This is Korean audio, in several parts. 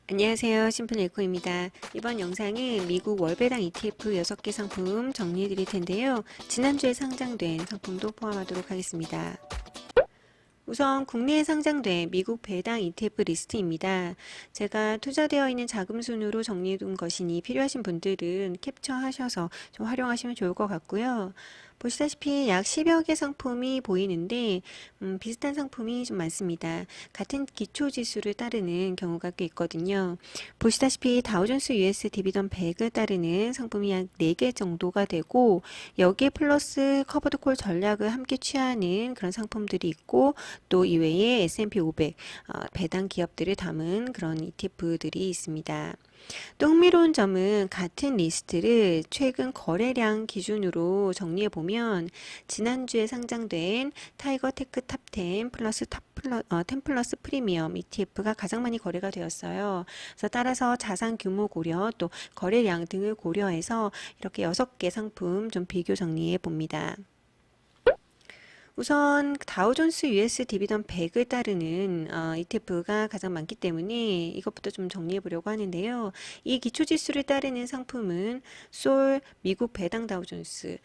안녕하세요. 심플에코입니다. 이번 영상은 미국 월배당 ETF 6개 상품 정리해 드릴 텐데요. 지난주에 상장된 상품도 포함하도록 하겠습니다. 우선 국내에 상장된 미국 배당 ETF 리스트입니다. 제가 투자되어 있는 자금 순으로 정리해 둔 것이니 필요하신 분들은 캡처하셔서 좀 활용하시면 좋을 것 같고요. 보시다시피 약 10여 개 상품이 보이는데 비슷한 상품이 좀 많습니다. 같은 기초 지수를 따르는 경우가 꽤 있거든요. 보시다시피 다우존스 US 디비던 100을 따르는 상품이 약 4개 정도가 되고 여기에 플러스 커버드 콜 전략을 함께 취하는 그런 상품들이 있고 또 이외에 S&P 500 배당 기업들을 담은 그런 ETF들이 있습니다. 또 흥미로운 점은 같은 리스트를 최근 거래량 기준으로 정리해 보면 지난주에 상장된 타이거 테크 탑 10 플러스 10 플러스 프리미엄 ETF가 가장 많이 거래가 되었어요. 그래서 따라서 자산 규모 고려 또 거래량 등을 고려해서 이렇게 6개 상품 좀 비교 정리해 봅니다. 우선 다우존스 US 디비던 100을 따르는 ETF가 가장 많기 때문에 이것부터 좀 정리해 보려고 하는데요. 이 기초지수를 따르는 상품은 솔 미국 배당 다우존스,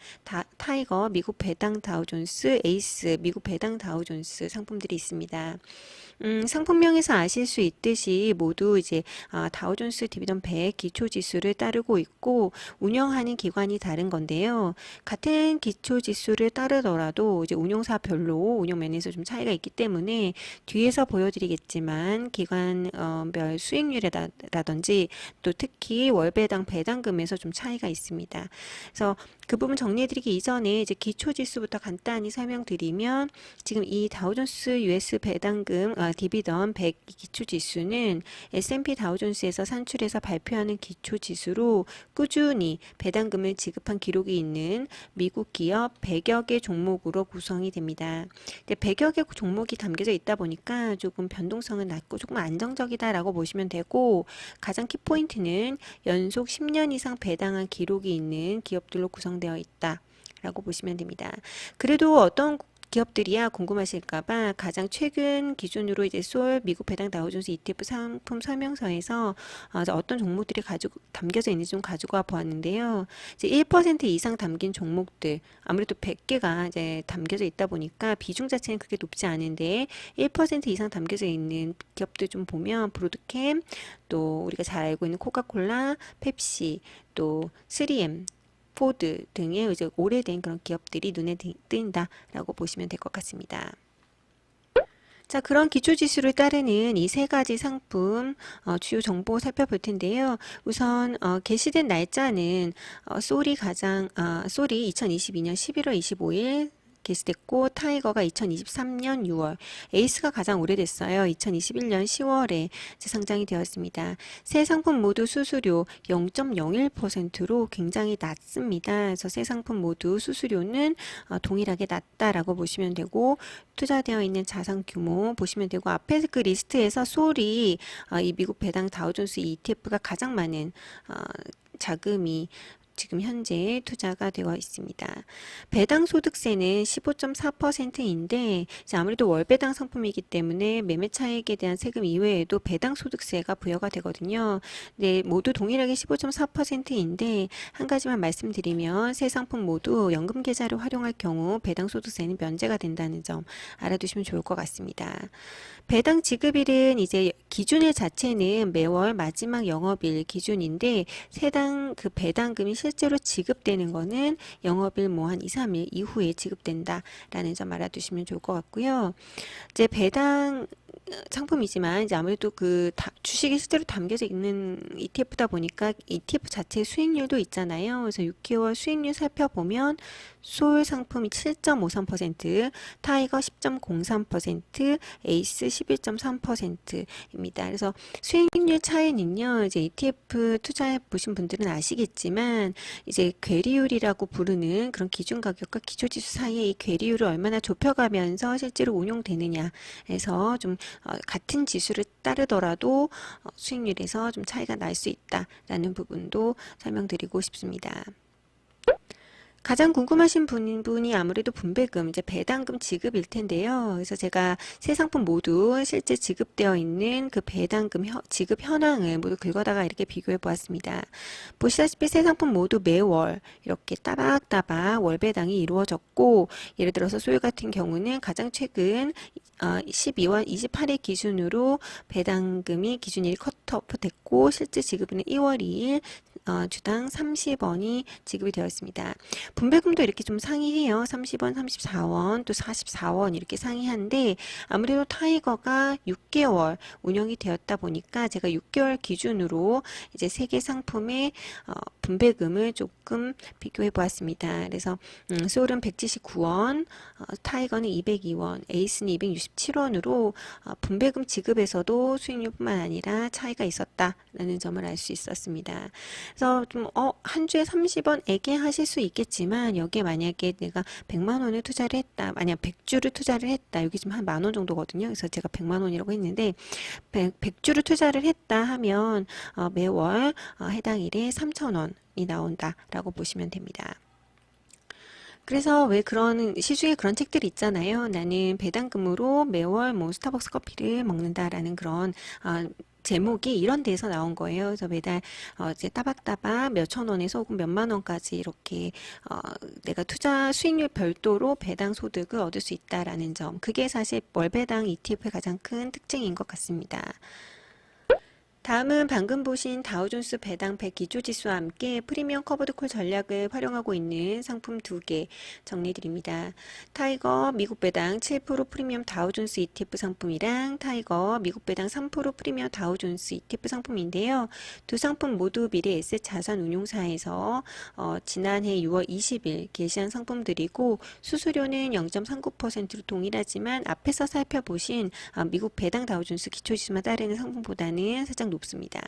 타이거 미국 배당 다우존스, 에이스 미국 배당 다우존스 상품들이 있습니다. 상품명에서 아실 수 있듯이 모두 이제 다우존스 디비던 100 기초지수를 따르고 있고 운영하는 기관이 다른 건데요. 같은 기초지수를 따르더라도 이제 운용사별로 운용면에서 좀 차이가 있기 때문에 뒤에서 보여드리겠지만 기관별 수익률이라든지 또 특히 월배당 배당금에서 좀 차이가 있습니다. 그래서 그 부분 정리해드리기 이전에 이제 기초지수부터 간단히 설명드리면 지금 이 다우존스 US 배당금 디비던 100 기초지수는 S&P 다우존스에서 산출해서 발표하는 기초지수로 꾸준히 배당금을 지급한 기록이 있는 미국 기업 100여 개 종목으로 구성이 됩니다. 100여 개 종목이 담겨져 있다 보니까 조금 변동성은 낮고 조금 안정적이다라고 보시면 되고 가장 키포인트는 연속 10년 이상 배당한 기록이 있는 기업들로 구성되어 있다. 라고 보시면 됩니다. 그래도 어떤 기업들이야 궁금하실까봐 가장 최근 기준으로 이제 솔 미국 배당 다우존스 ETF 상품 설명서에서 어떤 종목들이 담겨져 있는지 좀 가지고 와 보았는데요. 이제 1% 이상 담긴 종목들 아무래도 100개가 이제 담겨져 있다 보니까 비중 자체는 그렇게 높지 않은데 1% 이상 담겨져 있는 기업들 좀 보면 브로드캠 또 우리가 잘 알고 있는 코카콜라, 펩시 또 3M 포드 등의 이제 오래된 그런 기업들이 눈에 띈다라고 보시면 될 것 같습니다. 자, 그런 기초지수를 따르는 이 세 가지 상품 주요 정보 살펴볼 텐데요. 우선 게시된 날짜는 솔이 2022년 11월 25일 게시됐고 타이거가 2023년 6월, 에이스가 가장 오래됐어요. 2021년 10월에 상장이 되었습니다. 세 상품 모두 수수료 0.01%로 굉장히 낮습니다. 그래서 세 상품 모두 수수료는 동일하게 낮다라고 보시면 되고 투자되어 있는 자산 규모 보시면 되고 앞에 그 리스트에서 솔이 이 미국 배당 다우존스 ETF가 가장 많은 자금이 지금 현재 투자가 되어 있습니다. 배당 소득세는 15.4%인데 아무래도 월배당 상품이기 때문에 매매 차익에 대한 세금 이외에도 배당 소득세가 부여가 되거든요. 네, 모두 동일하게 15.4%인데 한 가지만 말씀드리면 세 상품 모두 연금 계좌를 활용할 경우 배당 소득세는 면제가 된다는 점 알아두시면 좋을 것 같습니다. 배당 지급일은 이제 기준일 자체는 매월 마지막 영업일 기준인데 세당 그 배당금이 실제로 지급되는 거는 영업일 뭐 한 2, 3일 이후에 지급된다라는 점 알아두시면 좋을 것 같고요. 이제 배당 상품이지만 이제 아무래도 주식이 실제로 담겨져 있는 ETF다 보니까 ETF 자체 수익률도 있잖아요. 그래서 6개월 수익률 살펴보면 솔 상품이 7.53%, 타이거 10.03%, 에이스 11.3%입니다. 그래서 수익률 차이는요, 이제 ETF 투자해 보신 분들은 아시겠지만, 이제 괴리율이라고 부르는 그런 기준 가격과 기초지수 사이에 이 괴리율을 얼마나 좁혀가면서 실제로 운용되느냐 해서 좀 같은 지수를 따르더라도 수익률에서 좀 차이가 날 수 있다라는 부분도 설명드리고 싶습니다. 가장 궁금하신 분이 아무래도 분배금, 이제 배당금 지급일 텐데요. 그래서 제가 세 상품 모두 실제 지급되어 있는 그 배당금 지급 현황을 모두 긁어다가 이렇게 비교해 보았습니다. 보시다시피 세 상품 모두 매월 이렇게 따박따박 월 배당이 이루어졌고, 예를 들어서 소유 같은 경우는 가장 최근 12월 28일 기준으로 배당금이 기준일이 컷오프 됐고, 실제 지급은 2월 2일 주당 30원이 지급이 되었습니다. 분배금도 이렇게 좀 상이해요. 30원, 34원, 또 44원 이렇게 상이한데, 아무래도 타이거가 6개월 운영이 되었다 보니까 제가 6개월 기준으로 이제 세 개 상품의 분배금을 조금 비교해 보았습니다. 그래서 소울은 179원, 타이거는 202원, 에이스는 267원으로 분배금 지급에서도 수익률뿐만 아니라 차이가 있었다라는 점을 알 수 있었습니다. 그래서 좀 한 주에 30원 애기하실 수 있겠지만, 여기에 만약에 내가 100만 원을 투자를 했다, 만약 100주를 투자를 했다, 여기 지금 한 10,000원 정도거든요. 그래서 제가 100만 원이라고 했는데 100주를 투자를 했다 하면 매월 해당 일에 3,000원이 나온다라고 보시면 됩니다. 그래서 왜 그런 시중에 그런 책들이 있잖아요. 나는 배당금으로 매월 뭐 스타벅스 커피를 먹는다라는 그런 제목이 이런 데서 나온 거예요. 그래서 매달 이제 따박따박 몇천 원에서 혹은 몇만 원까지 이렇게 내가 투자 수익률 별도로 배당 소득을 얻을 수 있다라는 점. 그게 사실 월배당 ETF의 가장 큰 특징인 것 같습니다. 다음은 방금 보신 다우존스 배당 100 기초지수와 함께 프리미엄 커버드콜 전략을 활용하고 있는 상품 두 개 정리드립니다. 타이거 미국 배당 7% 프리미엄 다우존스 ETF 상품이랑 타이거 미국 배당 3% 프리미엄 다우존스 ETF 상품인데요. 두 상품 모두 미래에셋 자산운용사에서 지난해 6월 20일 게시한 상품들이고, 수수료는 0.39%로 동일하지만 앞에서 살펴보신 미국 배당 다우존스 기초지수만 따르는 상품보다는 살짝 높습니다.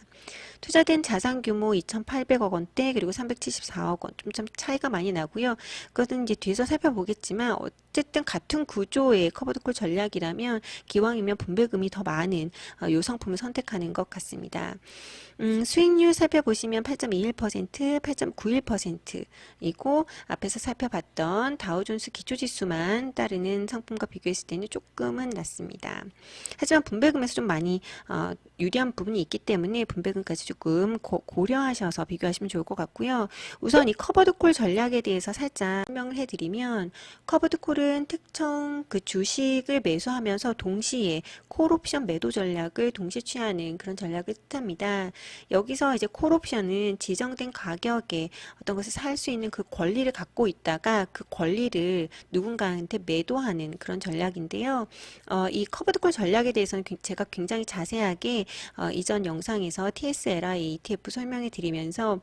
투자된 자산 규모 2,800억 원대 그리고 374억 원, 좀 차이가 많이 나고요. 그것은 이제 뒤에서 살펴보겠지만, 어쨌든 같은 구조의 커버드콜 전략이라면 기왕이면 분배금이 더 많은 이 상품을 선택하는 것 같습니다. 수익률 살펴보시면 8.21%, 8.91%이고, 앞에서 살펴봤던 다우존스 기초지수만 따르는 상품과 비교했을 때는 조금은 낮습니다. 하지만 분배금에서 좀 많이 유리한 부분이 있기 때문에 분배금까지 조금 고려하셔서 비교하시면 좋을 것 같고요. 우선 이 커버드콜 전략에 대해서 살짝 설명을 해드리면, 커버드콜은 특정 그 주식을 매수하면서 동시에 콜옵션 매도 전략을 동시에 취하는 그런 전략을 뜻합니다. 여기서 이제 콜옵션은 지정된 가격에 어떤 것을 살 수 있는 그 권리를 갖고 있다가 그 권리를 누군가한테 매도하는 그런 전략인데요. 이 커버드콜 전략에 대해서는 제가 굉장히 자세하게 이전 영상에서 TSLI ETF 설명해 드리면서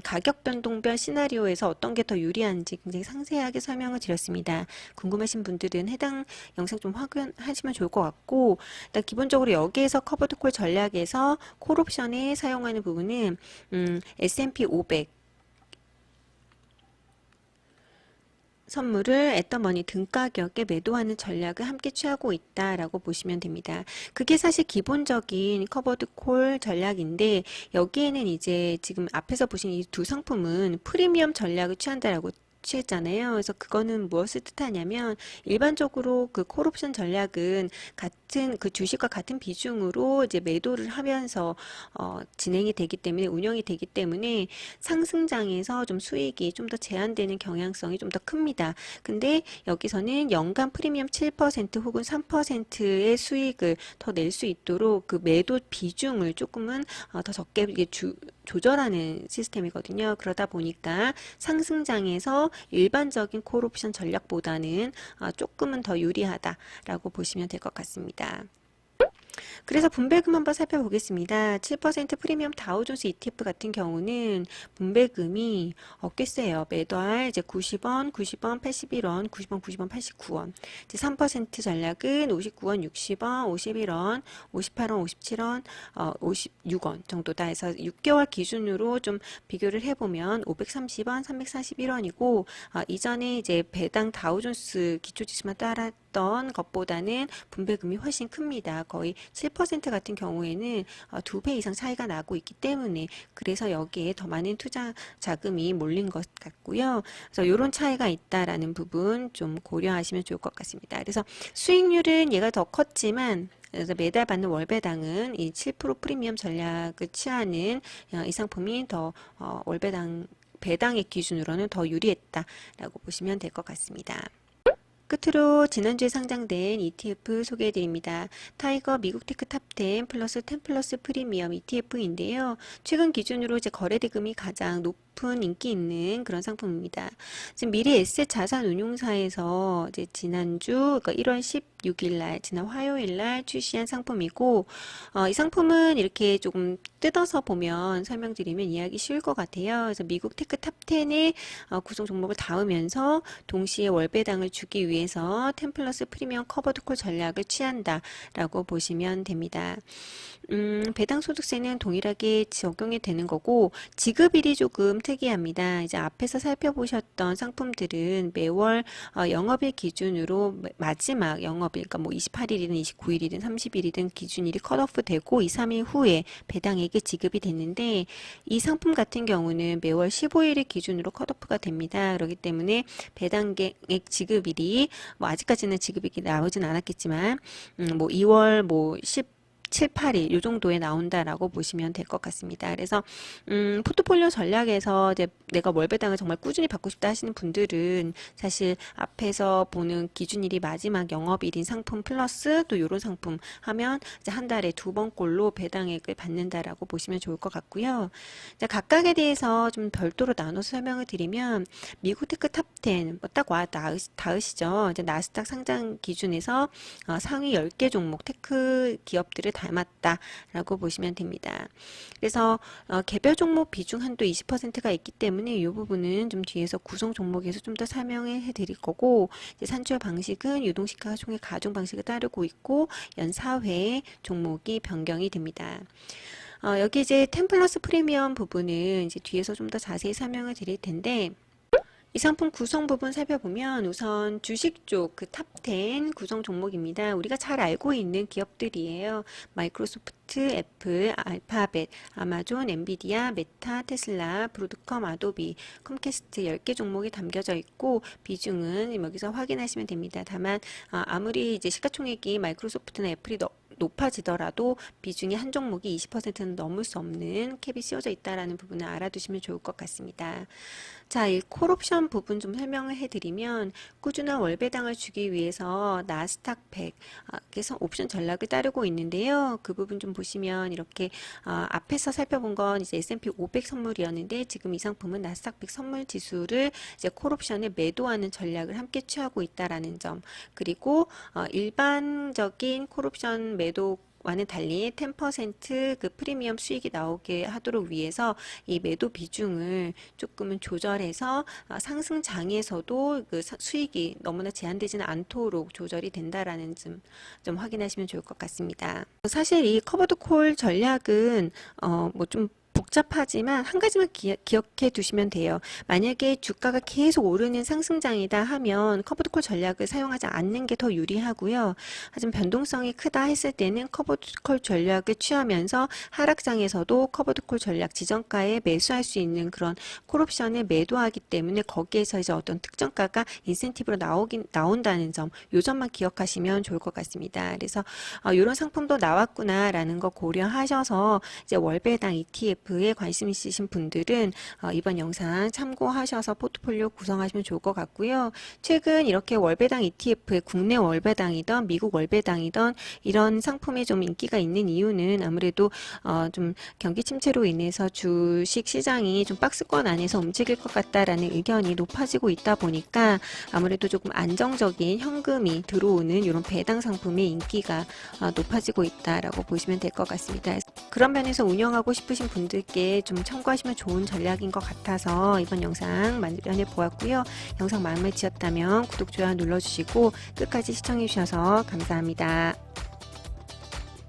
가격 변동별 시나리오에서 어떤 게 더 유리한지 굉장히 상세하게 설명을 드렸습니다. 궁금하신 분들은 해당 영상 좀 확인하시면 좋을 것 같고, 일단 기본적으로 여기에서 커버드콜 전략에서 콜옵션에 사용하는 부분은 S&P 500 선물을 애터머니 등가격에 매도하는 전략을 함께 취하고 있다라고 보시면 됩니다. 그게 사실 기본적인 커버드 콜 전략인데, 여기에는 이제 지금 앞에서 보신 이 두 상품은 프리미엄 전략을 취한다라고 취했잖아요. 그래서 그거는 무엇을 뜻하냐면, 일반적으로 그 콜옵션 전략은 같은 그 주식과 같은 비중으로 이제 매도를 하면서 진행이 되기 때문에, 운영이 되기 때문에 상승장에서 좀 수익이 좀 더 제한되는 경향성이 좀 더 큽니다. 근데 여기서는 연간 프리미엄 7% 혹은 3%의 수익을 더 낼 수 있도록 그 매도 비중을 조금은 더 적게 조절하는 시스템이거든요. 그러다 보니까 상승장에서 일반적인 콜옵션 전략보다는 조금은 더 유리하다라고 보시면 될 것 같습니다. 그래서 분배금 한번 살펴보겠습니다. 7% 프리미엄 다우존스 ETF 같은 경우는 분배금이 꽤 세요. 매달 이제 90원, 90원, 81원, 90원, 90원, 89원. 이제 3% 전략은 59원, 60원, 51원, 58원, 57원, 56원 정도다 해서 6개월 기준으로 좀 비교를 해보면 530원, 341원이고, 이전에 이제 배당 다우존스 기초지수만 했던 것보다는 분배금이 훨씬 큽니다. 거의 7% 같은 경우에는 2배 이상 차이가 나고 있기 때문에 그래서 여기에 더 많은 투자 자금이 몰린 것 같고요. 그래서 이런 차이가 있다라는 부분 좀 고려하시면 좋을 것 같습니다. 그래서 수익률은 얘가 더 컸지만 그래서 매달 받는 월배당은 이 7% 프리미엄 전략을 취하는 이 상품이 더 월배당 배당액 기준으로는 더 유리했다라고 보시면 될 것 같습니다. 끝으로 지난주에 상장된 ETF 소개해 드립니다. 타이거 미국 테크 탑10 플러스 10 플러스 프리미엄 ETF인데요. 최근 기준으로 이제 거래대금이 가장 높은 인기 있는 그런 상품입니다. 지금 미래 에셋 자산 운용사에서 이제 지난주 그러니까 1월 16일 날 지난 화요일 날 출시한 상품이고 이 상품은 이렇게 조금 뜯어서 보면 설명드리면 이해하기 쉬울 것 같아요. 그래서 미국 테크 탑10의 구성 종목을 닿으면서 동시에 월배당을 주기 위해서 10 플러스 프리미엄 커버드 콜 전략을 취한다라고 보시면 됩니다. 배당 소득세는 동일하게 적용이 되는 거고 지급일이 조금 특이합니다. 이제 앞에서 살펴보셨던 상품들은 매월 영업일 기준으로 마지막 영업일, 그러니까 뭐 28일이든 29일이든 30일이든 기준일이 컷오프 되고 2, 3일 후에 배당액이 지급이 됐는데 이 상품 같은 경우는 매월 15일을 기준으로 컷오프가 됩니다. 그렇기 때문에 배당액 지급일이 뭐 아직까지는 지급이 나오진 않았겠지만 뭐 2월 뭐 7, 8일 이 정도에 나온다라고 보시면 될 것 같습니다. 그래서 포트폴리오 전략에서 이제 내가 월배당을 정말 꾸준히 받고 싶다 하시는 분들은 사실 앞에서 보는 기준일이 마지막 영업일인 상품 플러스 또 이런 상품 하면 이제 한 달에 2번꼴로 배당액을 받는다라고 보시면 좋을 것 같고요. 자, 각각에 대해서 좀 별도로 나눠서 설명을 드리면 미국 테크 탑10 딱 와 닿으시죠? 이제 나스닥 상장 기준에서 상위 10개 종목 테크 기업들을 닮았다라고 보시면 됩니다. 그래서 개별 종목 비중 한도 20%가 있기 때문에 이 부분은 좀 뒤에서 구성 종목에서 좀 더 설명을 해드릴 거고 이제 산출 방식은 유동시가총액 가중 방식을 따르고 있고 연 4회 종목이 변경이 됩니다. 여기 이제 10 플러스 프리미엄 부분은 이제 뒤에서 좀 더 자세히 설명을 드릴 텐데 이 상품 구성 부분 살펴보면 우선 주식 쪽 그 탑10 구성 종목입니다. 우리가 잘 알고 있는 기업들이에요. 마이크로소프트, 애플, 알파벳, 아마존, 엔비디아, 메타, 테슬라, 브로드컴, 아도비, 컴캐스트 10개 종목이 담겨져 있고 비중은 여기서 확인하시면 됩니다. 다만 아무리 이제 시가총액이 마이크로소프트나 애플이 높아지더라도 비중이 한 종목이 20%는 넘을 수 없는 캡이 씌워져 있다는 부분을 알아두시면 좋을 것 같습니다. 자, 이 콜옵션 부분 좀 설명을 해드리면 꾸준한 월배당을 주기 위해서 나스닥 100에서 옵션 전략을 따르고 있는데요. 그 부분 좀 보시면 이렇게 앞에서 살펴본 건 이제 S&P 500 선물이었는데 지금 이 상품은 나스닥 100 선물 지수를 이제 콜옵션에 매도하는 전략을 함께 취하고 있다라는 점, 그리고 일반적인 콜옵션 매도 와는 달리 10% 그 프리미엄 수익이 나오게 하도록 위해서 이 매도 비중을 조금은 조절해서 상승 장에서도 그 수익이 너무나 제한되지는 않도록 조절이 된다라는 좀 확인하시면 좋을 것 같습니다. 사실 이 커버드 콜 전략은 뭐 좀 복잡하지만 한 가지만 기억해 두시면 돼요. 만약에 주가가 계속 오르는 상승장이다 하면 커버드콜 전략을 사용하지 않는 게 더 유리하고요. 하지만 변동성이 크다 했을 때는 커버드콜 전략을 취하면서 하락장에서도 커버드콜 전략 지정가에 매수할 수 있는 그런 콜옵션을 매도하기 때문에 거기에서 이제 어떤 특정가가 인센티브로 나온다는 점, 요 점만 기억하시면 좋을 것 같습니다. 그래서 이런 상품도 나왔구나라는 거 고려하셔서 이제 월배당 ETF에 관심 있으신 분들은 이번 영상 참고하셔서 포트폴리오 구성하시면 좋을 것 같고요. 최근 이렇게 월배당 ETF에 국내 월배당이던 미국 월배당이던 이런 상품이 좀 인기가 있는 이유는 아무래도 좀 경기 침체로 인해서 주식 시장이 좀 박스권 안에서 움직일 것 같다라는 의견이 높아지고 있다 보니까 아무래도 조금 안정적인 현금이 들어오는 이런 배당 상품의 인기가 높아지고 있다라고 보시면 될 것 같습니다. 그런 면에서 운영하고 싶으신 분들께 좀 참고하시면 좋은 전략인 것 같아서 이번 영상 마련해 보았고요. 영상 마음에 드셨다면 구독, 좋아요 눌러주시고 끝까지 시청해 주셔서 감사합니다.